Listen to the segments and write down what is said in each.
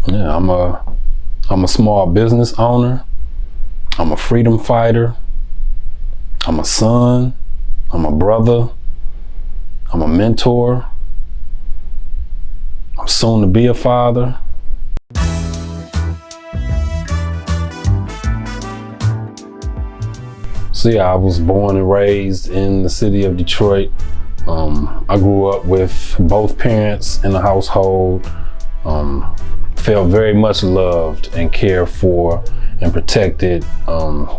Yeah, I'm a small business owner. I'm a freedom fighter. I'm a son. I'm a brother. I'm a mentor. I'm soon to be a father. So yeah, I was born and raised in the city of Detroit. I grew up with both parents in the household. Felt very much loved and cared for and protected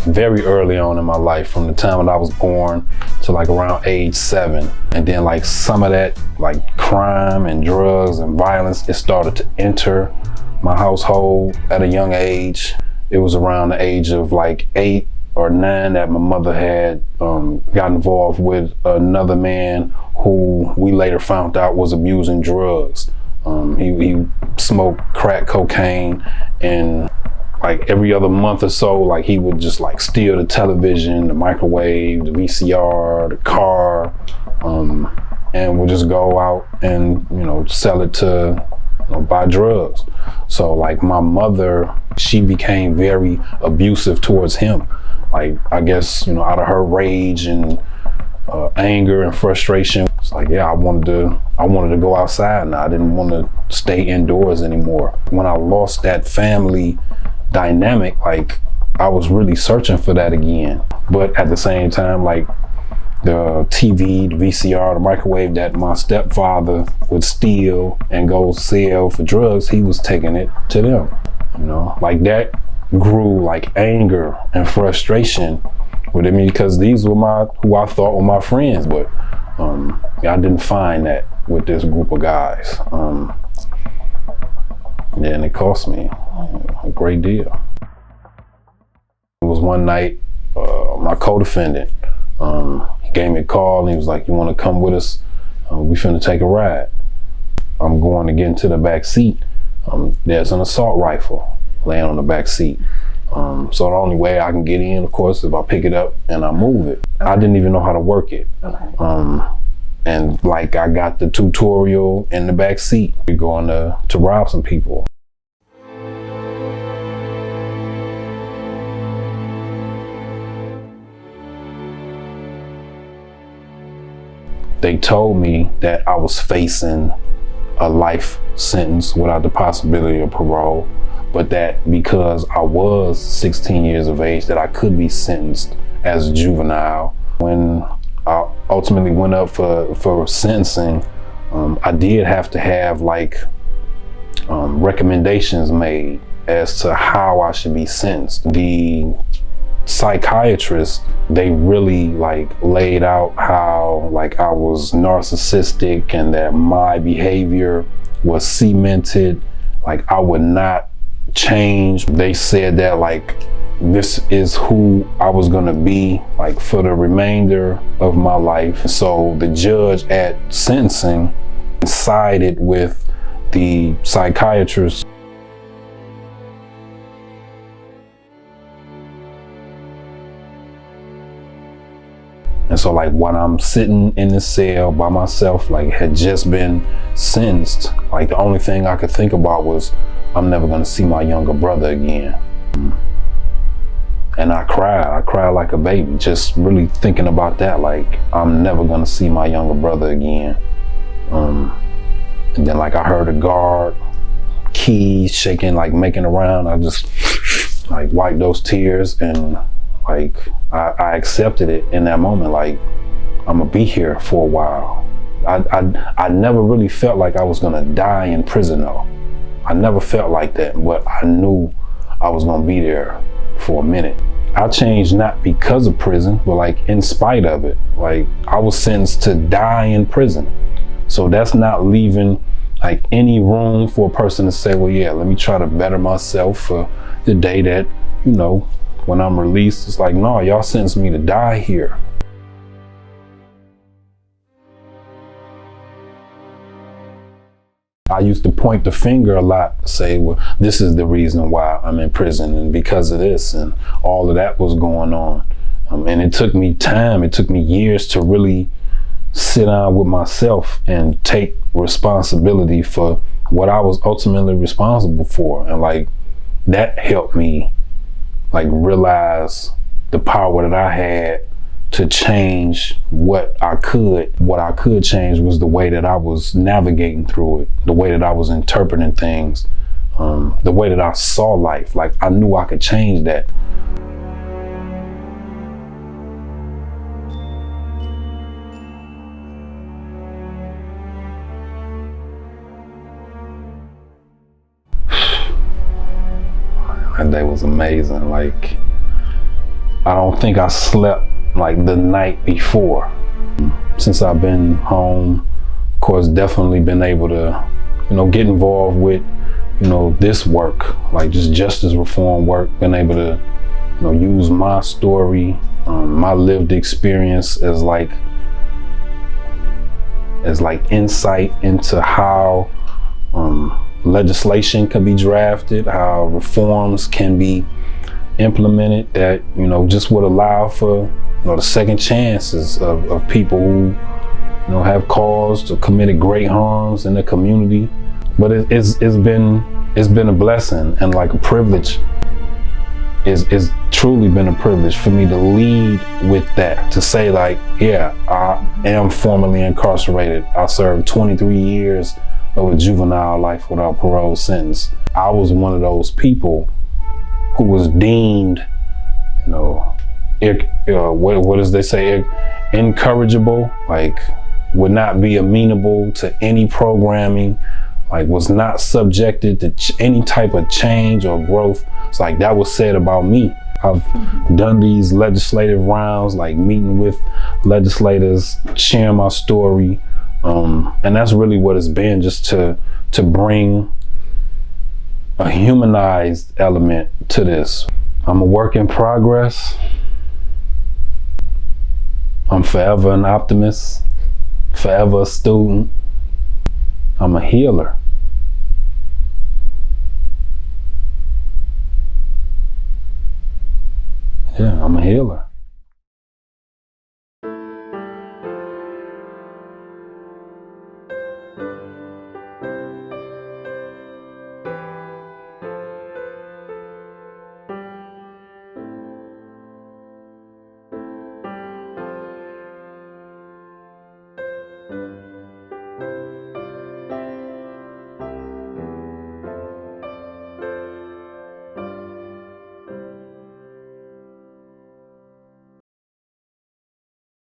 very early on in my life, from the time that I was born to like around age 7. And then like some of that like crime and drugs and violence, it started to enter my household at a young age. It was around the age of like 8 or 9 that my mother had got involved with another man who we later found out was abusing drugs. He smoked crack cocaine, and like every other month or so, like he would just like steal the television, the microwave, the VCR, the car, and would just go out and, you know, sell it to, you know, buy drugs. So like my mother, she became very abusive towards him. Like, I guess, you know, out of her rage and anger and frustration, it's like, yeah, I wanted to go outside now. I didn't want to stay indoors anymore. When I lost that family dynamic, like I was really searching for that again. But at the same time, like the TV, the VCR, the microwave that my stepfather would steal and go sell for drugs, he was taking it to them. You know, like that grew like anger and frustration within me, because these were who I thought were my friends, but I didn't find that with this group of guys. And it cost me a great deal. It was one night, my co-defendant, he gave me a call and he was like, "You want to come with us? We finna take a ride." I'm going to get into the back seat. There's an assault rifle laying on the back seat. So the only way I can get in, of course, is if I pick it up and I move it. Okay. I didn't even know how to work it. Okay. And like I got the tutorial in the back seat. We're going to rob some people. They told me that I was facing a life sentence without the possibility of parole, but that because I was 16 years of age, that I could be sentenced as a juvenile. When I ultimately went up for sentencing, I did have to have like recommendations made as to how I should be sentenced. The psychiatrists, they really like laid out how like I was narcissistic and that my behavior was cemented, like I would not change. They said that like this is who I was gonna be like for the remainder of my life. So the judge at sentencing sided with the psychiatrist. And so like when I'm sitting in the cell by myself, like had just been sentenced, like the only thing I could think about was I'm never gonna see my younger brother again. And I cried like a baby, just really thinking about that, like I'm never gonna see my younger brother again. And then like I heard a guard, keys shaking, like making around. I just like wiped those tears and like I accepted it in that moment. Like I'm gonna be here for a while. I never really felt like I was gonna die in prison though. I never felt like that, but I knew I was gonna be there for a minute. I changed not because of prison, but like in spite of it. Like I was sentenced to die in prison. So that's not leaving like any room for a person to say, well, yeah, let me try to better myself for the day that, you know, when I'm released. It's like, no, y'all sentenced me to die here. I used to point the finger a lot, say, well, this is the reason why I'm in prison and because of this, and all of that was going on. And it took me time, it took me years to really sit down with myself and take responsibility for what I was ultimately responsible for. And like, that helped me like realize the power that I had to change what I could. What I could change was the way that I was navigating through it, the way that I was interpreting things, the way that I saw life. Like, I knew I could change that. That day was amazing. Like, I don't think I slept like the night before. Since I've been home, of course, definitely been able to, get involved with, this work, like just justice reform work, been able to, use my story, my lived experience as like insight into how legislation can be drafted, how reforms can be implemented that, just would allow for, the second chances of people who, have caused or committed great harms in the community. But it's been a blessing and like a privilege. It's truly been a privilege for me to lead with that, to say like, yeah, I am formerly incarcerated. I served 23 years of a juvenile life without parole sentence. I was one of those people who was deemed, what does they say, incorrigible, like would not be amenable to any programming, like was not subjected to any type of change or growth. It's like that was said about me. I've done these legislative rounds, like meeting with legislators, sharing my story, and that's really what it's been, just to bring a humanized element to this. I'm a work in progress. I'm forever an optimist, forever a student. I'm a healer. Yeah, I'm a healer.